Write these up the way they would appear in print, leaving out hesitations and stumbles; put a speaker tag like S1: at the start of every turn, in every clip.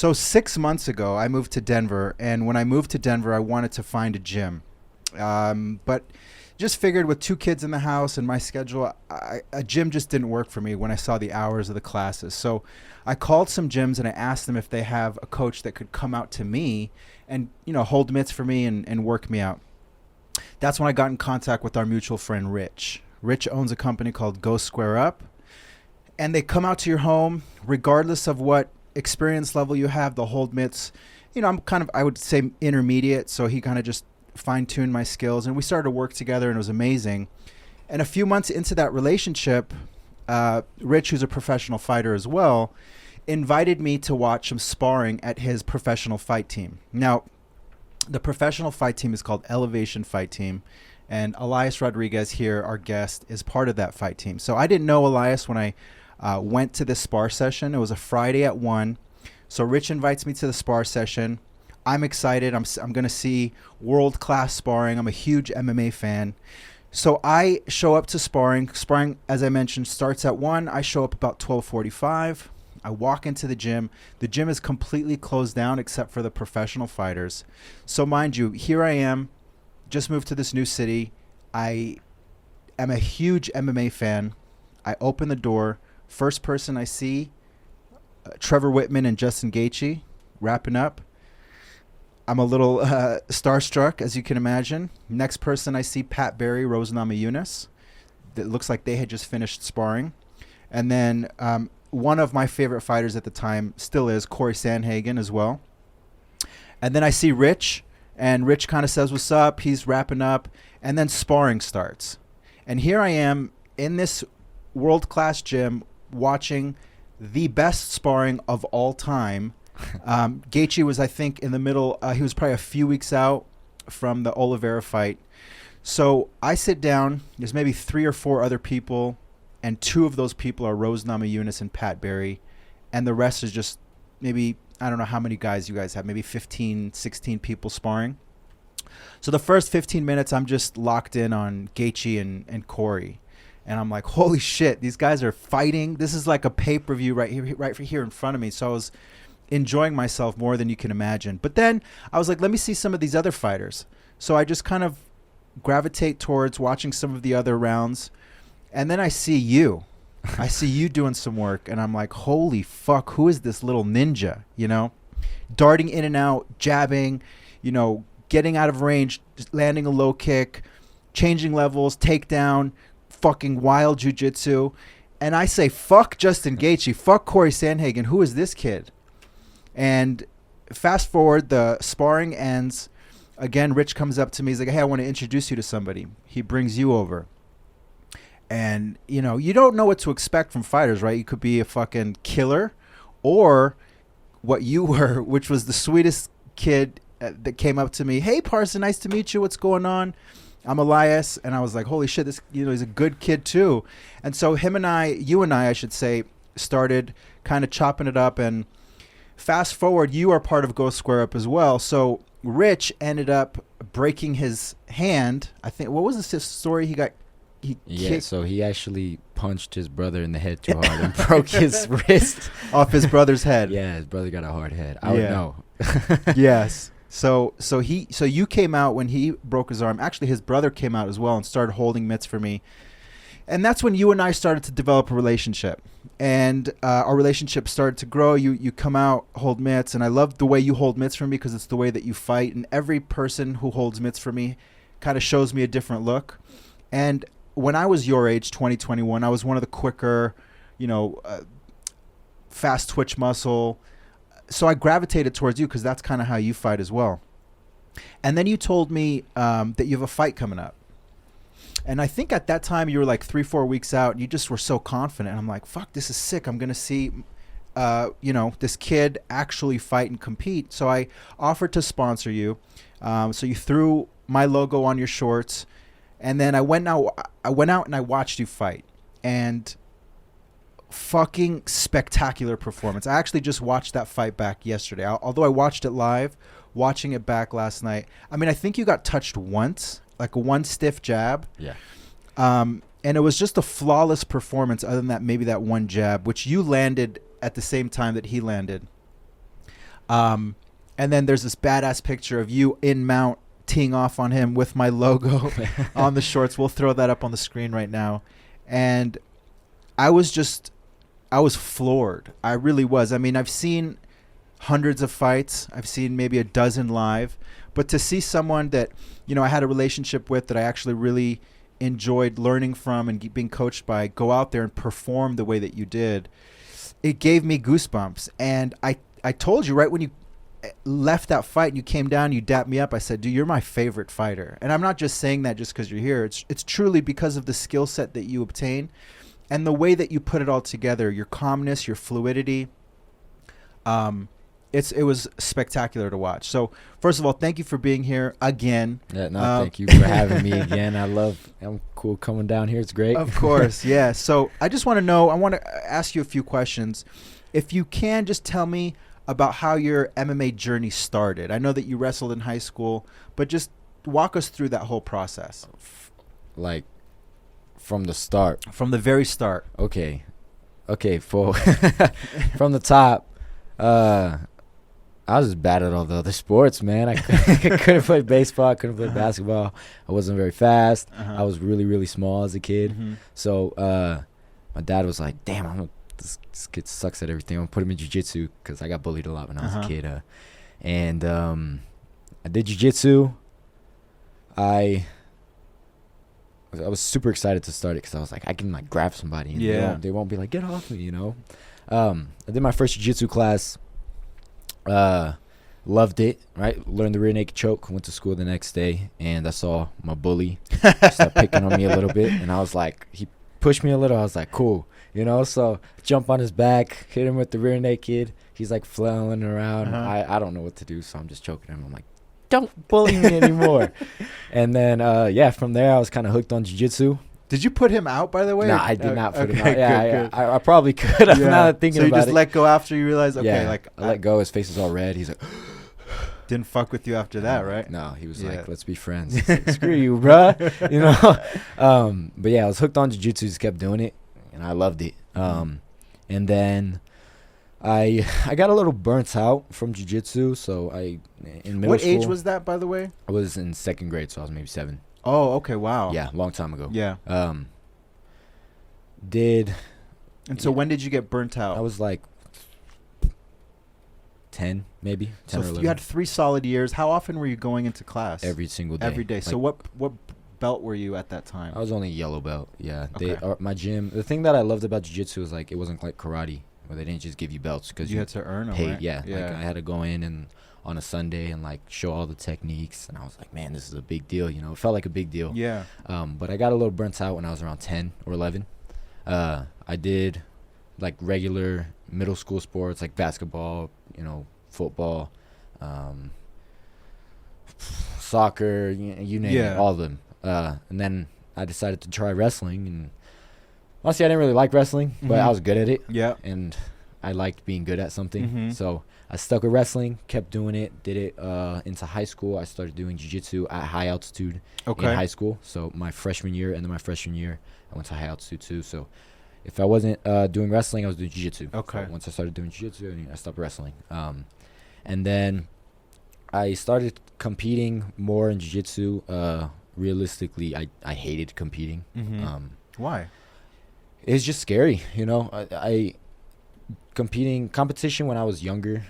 S1: So 6 months ago, I moved to Denver, and when I moved to Denver, I wanted to find a gym, but just figured with 2 kids in the house and my schedule, a gym just didn't work for me when I saw the hours of the classes. So I called some gyms and I asked them if they have a coach that could come out to me and hold mitts for me and work me out. That's when I got in contact with our mutual friend Rich. Rich owns a company called Go Square Up, and they come out to your home regardless of what experience level you have. The hold mitts, I'm kind of, I would say, intermediate, so he kind of just fine-tuned my skills, and we started to work together, and it was amazing. And a few months into that relationship, Rich, who's a professional fighter as well, invited me to watch some sparring at his professional fight team. Now, the professional fight team is called Elevation Fight Team, and Elias Rodriguez here, our guest, is part of that fight team. So I didn't know Elias when I went to this spar session. It was a Friday at 1. So Rich invites me to the spar session. I'm excited. I'm going to see world-class sparring. I'm a huge MMA fan. So I show up to sparring. Sparring, as I mentioned, starts at 1. I show up about 12:45. I walk into the gym. The gym is completely closed down except for the professional fighters. So mind you, here I am, just moved to this new city. I am a huge MMA fan. I open the door. First person I see, Trevor Whitman and Justin Gaethje wrapping up. I'm a little starstruck, as you can imagine. Next person I see, Pat Barry, Rose Najamujunas. It looks like they had just finished sparring. And then one of my favorite fighters at the time still is Cory Sandhagen as well. And then I see Rich, and Rich kind of says, what's up? He's wrapping up. And then sparring starts. And here I am in this world-class gym watching the best sparring of all time. Gaethje was, I think, in the middle. He was probably a few weeks out from the Oliveira fight. So I sit down. There's maybe 3 or 4 other people, and 2 of those people are Rose Najamujunas and Pat Barry, and the rest is just maybe, I don't know how many guys you guys have, maybe 15, 16 people sparring. So the first 15 minutes, I'm just locked in on Gaethje and Cory. And I'm like, holy shit, these guys are fighting. This is like a pay-per-view right here in front of me. So I was enjoying myself more than you can imagine. But then I was like, let me see some of these other fighters. So I just kind of gravitate towards watching some of the other rounds. And then I see you. I see you doing some work. And I'm like, holy fuck, who is this little ninja? Darting in and out, jabbing, getting out of range, just landing a low kick, changing levels, takedown, fucking wild jiu-jitsu. And I say, fuck Justin Gaethje, fuck Cory Sandhagen, who is this kid? And fast forward, the sparring ends. Again, Rich comes up to me. He's like, hey, I want to introduce you to somebody. He brings you over. And, you don't know what to expect from fighters, right? You could be a fucking killer, or what you were, which was the sweetest kid that came up to me. Hey, Parson, nice to meet you. What's going on? I'm Elias. And I was like, holy shit, this, he's a good kid too. And so you and I should say, started kind of chopping it up. And fast forward, you are part of Go Square Up as well. So Rich ended up breaking his hand. I think, what was this story?
S2: So he actually punched his brother in the head too hard and broke his wrist
S1: off his brother's head.
S2: Yeah, his brother got a hard head. I would know.
S1: Yes. So you came out when he broke his arm. Actually, his brother came out as well and started holding mitts for me. And that's when you and I started to develop a relationship. And our relationship started to grow. You come out, hold mitts, and I love the way you hold mitts for me because it's the way that you fight. And every person who holds mitts for me kind of shows me a different look. And when I was your age, 2021, I was one of the quicker, fast twitch muscle. So I gravitated towards you because that's kind of how you fight as well. And then you told me that you have a fight coming up. And I think at that time you were like 3-4 weeks out. And you just were so confident. I'm like, fuck, this is sick. I'm going to see, this kid actually fight and compete. So I offered to sponsor you. So you threw my logo on your shorts. And then I went out and I watched you fight. And fucking spectacular performance. I actually just watched that fight back yesterday. Although I watched it live, watching it back last night. I mean, I think you got touched once, like one stiff jab.
S2: Yeah.
S1: And it was just a flawless performance other than that, maybe that one jab, which you landed at the same time that he landed. And then there's this badass picture of you in mount teeing off on him with my logo on the shorts. We'll throw that up on the screen right now. And I was floored. I really was. I mean, I've seen hundreds of fights. I've seen maybe a dozen live. But to see someone that, I had a relationship with, that I actually really enjoyed learning from and being coached by, go out there and perform the way that you did, it gave me goosebumps. And I told you right when you left that fight and you came down, you dapped me up, I said, dude, you're my favorite fighter. And I'm not just saying that just because you're here. It's truly because of the skill set that you obtain and the way that you put it all together, your calmness, your fluidity. It was spectacular to watch. So first of all, thank you for being here again.
S2: Yeah, thank you for having me again. I'm cool coming down here. It's great.
S1: Of course, yeah. So I just want to know, I want to ask you a few questions. If you can, just tell me about how your MMA journey started. I know that you wrestled in high school, but just walk us through that whole process.
S2: Like from the start.
S1: From the very start.
S2: Okay. For from the top, I was just bad at all the other sports, man. I couldn't play baseball. I couldn't play basketball. I wasn't very fast. I was really, really small as a kid. So my dad was like, damn, this kid sucks at everything. I'm going to put him in jiu-jitsu because I got bullied a lot when I was a kid. And I did jiu-jitsu. I was super excited to start it because I was like, I can like grab somebody. And they won't be like, get off me, I did my first jiu-jitsu class. Loved it, right? Learned the rear naked choke. Went to school the next day, and I saw my bully start picking on me a little bit, and I was like, he pushed me a little. I was like, cool, so jump on his back, hit him with the rear naked. He's like flailing around. I don't know what to do, so I'm just choking him. I'm like, don't bully me anymore. And then from there I was kind of hooked on jiu-jitsu.
S1: Did you put him out, by the way?
S2: No, I did not put him out.
S1: Good.
S2: I probably could. I'm not thinking about it.
S1: So you just let go after you realized,
S2: I let go. His face is all red. He's like,
S1: didn't fuck with you after that, right?
S2: No, he was like, let's be friends. He's like, screw you, bruh. But yeah, I was hooked on jiu-jitsu. Just kept doing it, and I loved it. And then I got a little burnt out from jiu-jitsu. So in middle school.
S1: What age was that, by the way?
S2: I was in second grade, so I was maybe 7.
S1: Oh, okay, wow.
S2: Yeah, long time ago.
S1: Yeah. So when did you get burnt out?
S2: I was like 10, maybe 10 or 11.
S1: You had 3 solid years. How often were you going into class?
S2: Every single day.
S1: Every day. So what belt were you at that time?
S2: I was only yellow belt. Yeah.
S1: Okay.
S2: My gym. The thing that I loved about jiu-jitsu was like it wasn't like karate where they didn't just give you belts because
S1: you had to earn them. Right?
S2: Yeah. Like I had to go in and on a Sunday and like show all the techniques, and I was like, man, this is a big deal. It felt like a big deal.
S1: Yeah.
S2: But I got a little burnt out when I was around 10 or 11. I did like regular middle school sports like basketball, football, soccer, you name it, all of them. And then I decided to try wrestling, and honestly, I didn't really like wrestling, but I was good at it. Yeah. And I liked being good at something. So I stuck with wrestling, kept doing it, did it into high school. I started doing jiu-jitsu at high altitude in high school. So my freshman year, and then my freshman year, I went to high altitude too. So if I wasn't doing wrestling, I was doing jiu-jitsu. Okay. So once I started doing jiu-jitsu, I stopped wrestling. And then I started competing more in jiu-jitsu. Realistically, I hated competing.
S1: Why?
S2: It's just scary, competition when I was younger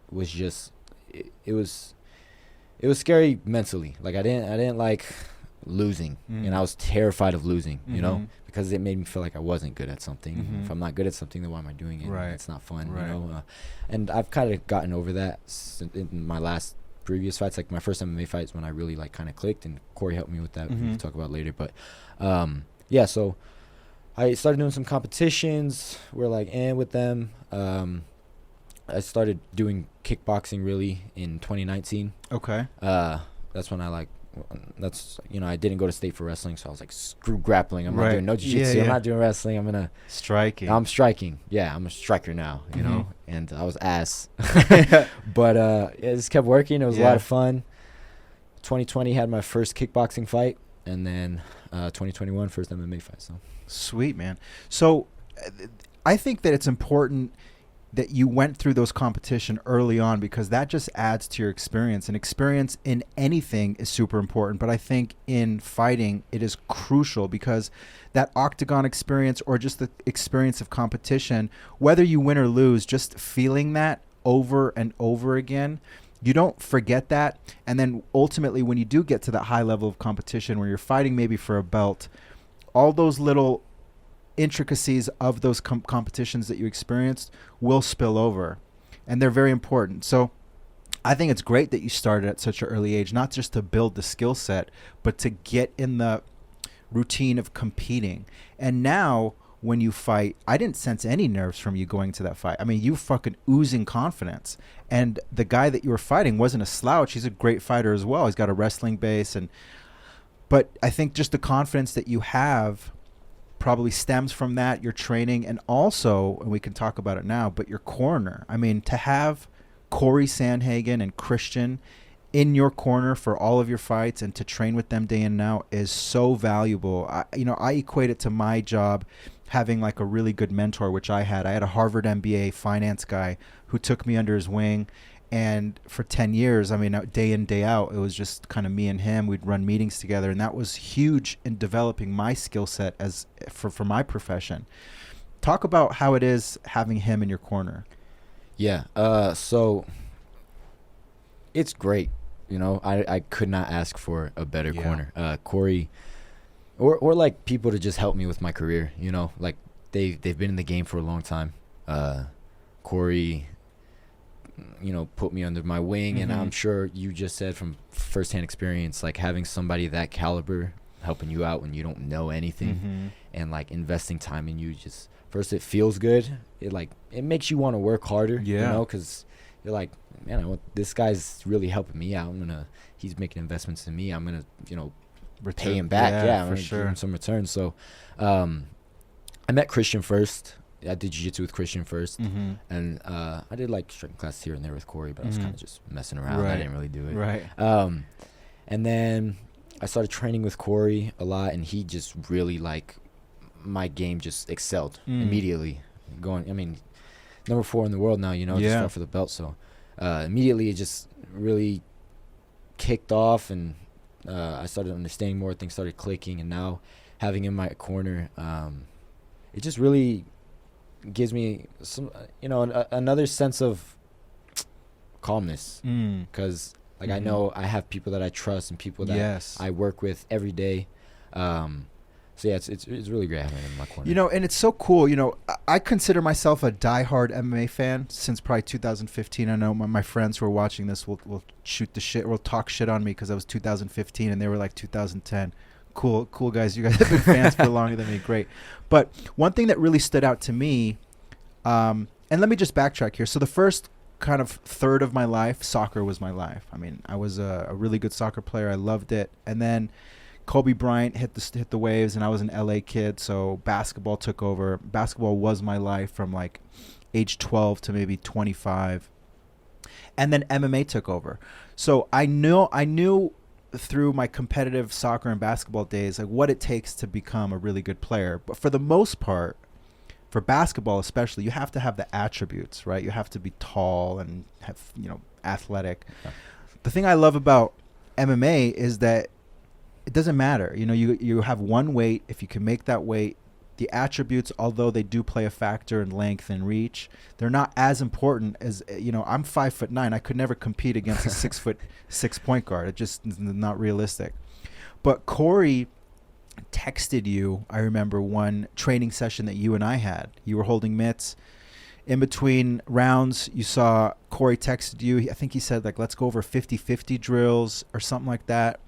S2: was just it was scary mentally. Like I didn't like losing, and I was terrified of losing, because it made me feel like I wasn't good at something. If I'm not good at something, then why am I doing it? Right. It's not fun, and I've kind of gotten over that in my previous fights. Like my first MMA fights when I really like kind of clicked, and Cory helped me with that. We can talk about later, but so I started doing some competitions. We're like with them. I started doing kickboxing really in 2019. Okay. That's when I didn't go to state for wrestling, so I was like, screw grappling. I'm not doing no jiu-jitsu. I'm not doing wrestling. I'm striking. Yeah, I'm a striker now, and I was ass. But it just kept working. It was a lot of fun. 2020 had my first kickboxing fight, and then 2021 first MMA fight. So
S1: sweet, man. So I think that it's important that you went through those competition early on, because that just adds to your experience. And experience in anything is super important, but I think in fighting it is crucial, because that octagon experience, or just the experience of competition, whether you win or lose, just feeling that over and over again, you don't forget that. And then ultimately, when you do get to that high level of competition where you're fighting maybe for a belt, all those little intricacies of those competitions that you experienced will spill over, and they're very important. So I think it's great that you started at such an early age, not just to build the skill set, but to get in the routine of competing. And now when you fight, I didn't sense any nerves from you going to that fight. I mean, you fucking oozing confidence. And the guy that you were fighting wasn't a slouch. He's a great fighter as well. He's got a wrestling base. But I think just the confidence that you have probably stems from that, your training, and also, and we can talk about it now, but your corner. I mean, to have Cory Sandhagen and Christian in your corner for all of your fights and to train with them day in and out is so valuable. I equate it to my job having like a really good mentor, which I had. I had a Harvard MBA finance guy who took me under his wing. And for 10 years, I mean, day in, day out, it was just kind of me and him. We'd run meetings together, and that was huge in developing my skill set as for my profession. Talk about how it is having him in your corner.
S2: Yeah. So it's great. You know, I could not ask for a better corner. Cory, or like people to just help me with my career. You know, like they've been in the game for a long time. Cory, you know, put me under my wing, and I'm sure you just said from firsthand experience, like having somebody that caliber helping you out when you don't know anything, and like investing time in you, just first it feels good. It makes you want to work harder. You know, because you're like, man, this guy's really helping me out. He's making investments in me. I'm gonna, you know, pay him back. I'm gonna give him some return. So, I met Christian first. I did jiu-jitsu with Christian first, and I did like strength class here and there with Cory, but I was kind of just messing around. I didn't really do it. And then I started training with Cory a lot, and he just really, like, my game just excelled immediately. I mean, number 4 in the world now, you know, just fought for the belt. So immediately it just really kicked off, and I started understanding more. Things started clicking, and now having him in my corner, it just really gives me some, you know, another sense of calmness, because like I know I have people that I trust and people that I work with every day. So yeah, it's really great having him in my corner.
S1: You know, and it's so cool. You know, I consider myself a diehard MMA fan since probably 2015. I know my friends who are watching this will shoot the shit, will talk shit on me because I was 2015 and they were like 2010. Cool guys. You guys have been fans for longer than me. Great. But one thing that really stood out to me, and let me just backtrack here. So the first kind of third of my life, soccer was my life. I mean, I was a really good soccer player. I loved it. And then Kobe Bryant hit the waves, and I was an LA kid, so basketball took over. Basketball was my life from like age 12 to maybe 25. And then MMA took over. So I knew through my competitive soccer and basketball days, like what it takes to become a really good player. But for the most part, for basketball especially, you have to have the attributes, right? You have to be tall and have, you know, athletic. Yeah. The thing I love about MMA is that it doesn't matter. You know, you have one weight. If you can make that weight, the attributes, although they do play a factor in length and reach, they're not as important as, you know, I'm 5'9". I could never compete against a 6'6" point guard. It just is not realistic. But Cory texted you, I remember one training session that you and I had. You were holding mitts. In between rounds, you saw Cory texted you. I think he said, like, let's go over 50-50 drills or something like that.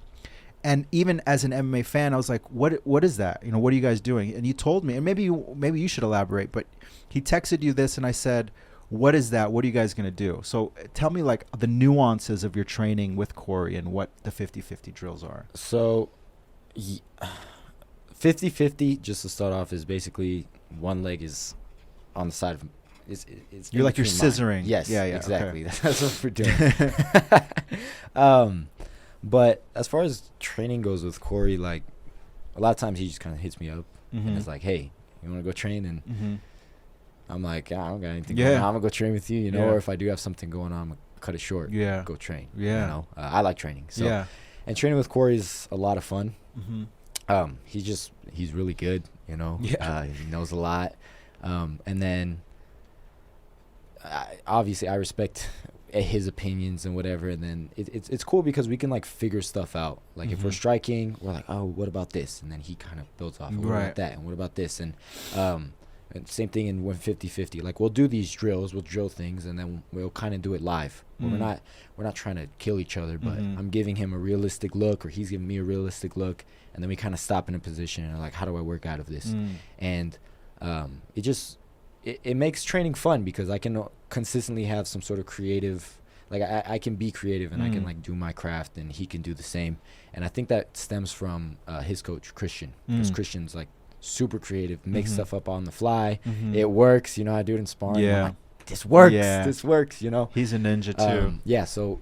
S1: And even as an MMA fan, I was like, what is that? You know, what are you guys doing? And you told me, and maybe you should elaborate, but he texted you this, and I said, what is that? What are you guys going to do? So tell me, like, the nuances of your training with Cory and what the 50-50 drills are.
S2: So 50-50, just to start off, is basically one leg is on the side of it's
S1: you're like you're scissoring.
S2: Yes,
S1: yeah,
S2: exactly.
S1: Okay.
S2: That's what we're doing. But as far as training goes with Cory, like, a lot of times he just kind of hits me up and is like, hey, you want to go train? And I'm like, I don't got anything going on. I'm gonna go train with you, you know.
S1: Yeah.
S2: Or if I do have something going on, I'm gonna cut it short.
S1: Yeah.
S2: Go train.
S1: Yeah.
S2: You know, I like training. So
S1: Yeah.
S2: and training with Cory is a lot of fun.
S1: Mm-hmm.
S2: He's really good. You know.
S1: Yeah.
S2: He knows a lot. And then obviously I respect his opinions and whatever, and then it's cool because we can like figure stuff out. Like if we're striking, we're like, oh, what about this? And then he kind of builds off, what about that, and what about this? And same thing in 150-50. Like we'll do these drills, we'll drill things, and then we'll kind of do it live. We're not trying to kill each other, but I'm giving him a realistic look, or he's giving me a realistic look, and then we kind of stop in a position and are like, how do I work out of this? And it makes training fun because I can consistently have some sort of creative, like I can be creative and I can like do my craft, and he can do the same. And I think that stems from his coach Christian, because Christian's like super creative, makes stuff up on the fly. It works, you know. I do it in sparring. I'm like, this works. This works, you know.
S1: He's a ninja too.
S2: So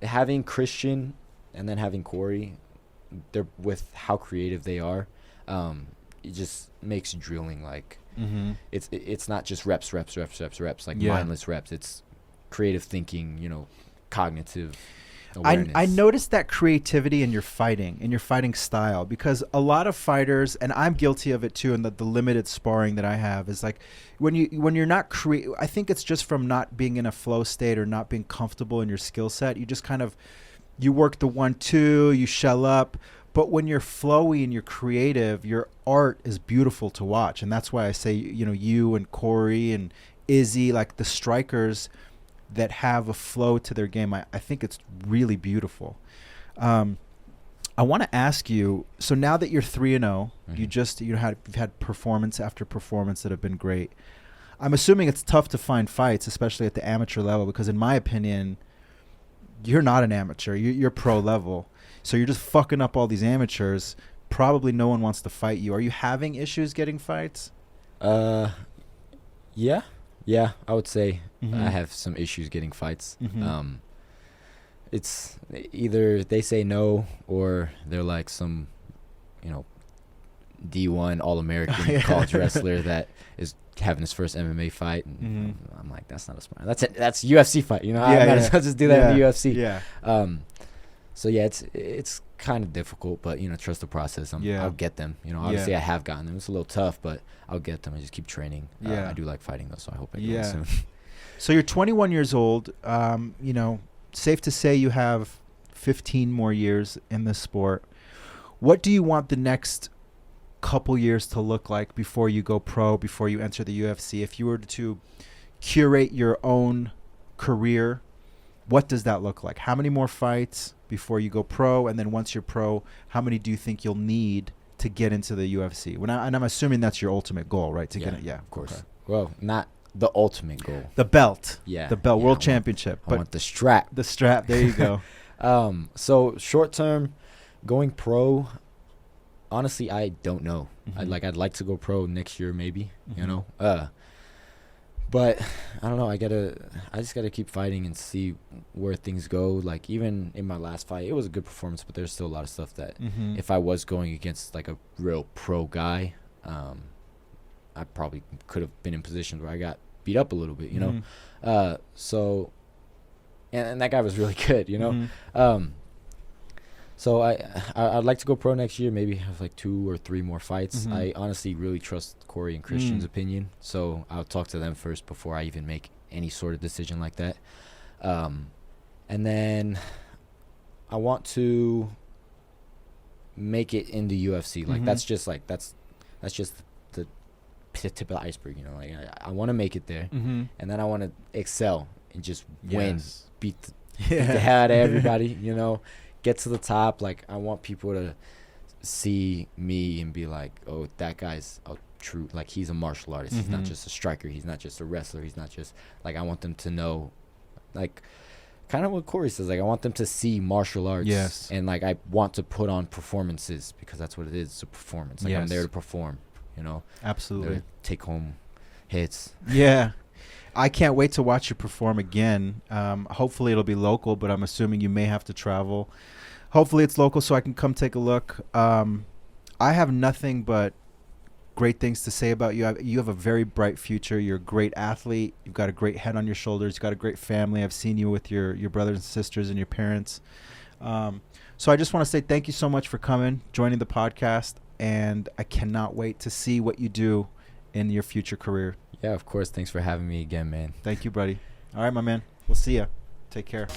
S2: having Christian and then having Cory, they're with how creative they are. It just makes drilling like it's not just reps like mindless reps. It's creative thinking, you know, cognitive awareness.
S1: I noticed that creativity in your fighting style, because a lot of fighters, and I'm guilty of it too, and the limited sparring that I have is like when you're not I think it's just from not being in a flow state or not being comfortable in your skill set. You just kind of you work the 1-2, you shell up. But when you're flowy and you're creative, your art is beautiful to watch. And that's why I say, you know, you and Cory and Izzy, like the strikers that have a flow to their game, I think it's really beautiful. I want to ask you, so now that you're 3-0, you've had performance after performance that have been great. I'm assuming it's tough to find fights, especially at the amateur level, because in my opinion, you're not an amateur. You're pro level. So you're just fucking up all these amateurs. Probably no one wants to fight you. Are you having issues getting fights?
S2: Yeah, I would say I have some issues getting fights. It's either they say no, or they're like some, you know, D1 All-American college wrestler that is having his first MMA fight, and I'm like, that's not a smart. That's UFC fight, you know. I might as well just do that in the UFC. So yeah, it's kind of difficult, but you know, trust the process. I'll get them. You know, obviously I have gotten them. It's a little tough, but I'll get them. I just keep training. I do like fighting though, so I hope I get them soon.
S1: So you're 21 years old. You know, safe to say you have 15 more years in this sport. What do you want the next couple years to look like before you go pro, before you enter the UFC? If you were to curate your own career, what does that look like? How many more fights before you go pro? And then once you're pro, how many do you think you'll need to get into the UFC? And I'm assuming that's your ultimate goal, right? Get it? Yeah,
S2: of course. Okay. Well, not the ultimate goal.
S1: The belt.
S2: Yeah.
S1: The belt, world championship.
S2: I want the strap.
S1: The strap, there you go.
S2: So short term, going pro, honestly, I don't know. I'd like to go pro next year maybe, you know. But I don't know. I just gotta keep fighting and see where things go. Like even in my last fight, it was a good performance, but there's still a lot of stuff that if I was going against like a real pro guy, I probably could have been in positions where I got beat up a little bit, you know. So, and that guy was really good, you know. So I'd like to go pro next year, maybe have like 2 or 3 more fights. I honestly really trust Cory and Christian's opinion, so I'll talk to them first before I even make any sort of decision like that. And then I want to make it in the UFC. Like that's just the tip of the iceberg, you know. Like I want to make it there, and then I want to excel and just win, beat the hell out of everybody, you know. Get to the top. Like I want people to see me and be like, oh, that guy's a true, like he's a martial artist. He's not just a striker. He's not just a wrestler. He's not just like, I want them to know, like kind of what Cory says, like I want them to see martial arts, and like I want to put on performances, because that's what it is. It's a performance. Like I'm there to perform, you know.
S1: Absolutely.
S2: Take home hits.
S1: I can't wait to watch you perform again. Hopefully it'll be local, but I'm assuming you may have to travel. Hopefully it's local so I can come take a look. I have nothing but great things to say about you. You have a very bright future. You're a great athlete. You've got a great head on your shoulders. You've got a great family. I've seen you with your brothers and sisters and your parents. So I just want to say thank you so much for coming, joining the podcast, and I cannot wait to see what you do in your future career.
S2: Yeah, of course. Thanks for having me again, man.
S1: Thank you, buddy. All right, my man. We'll see ya. Take care.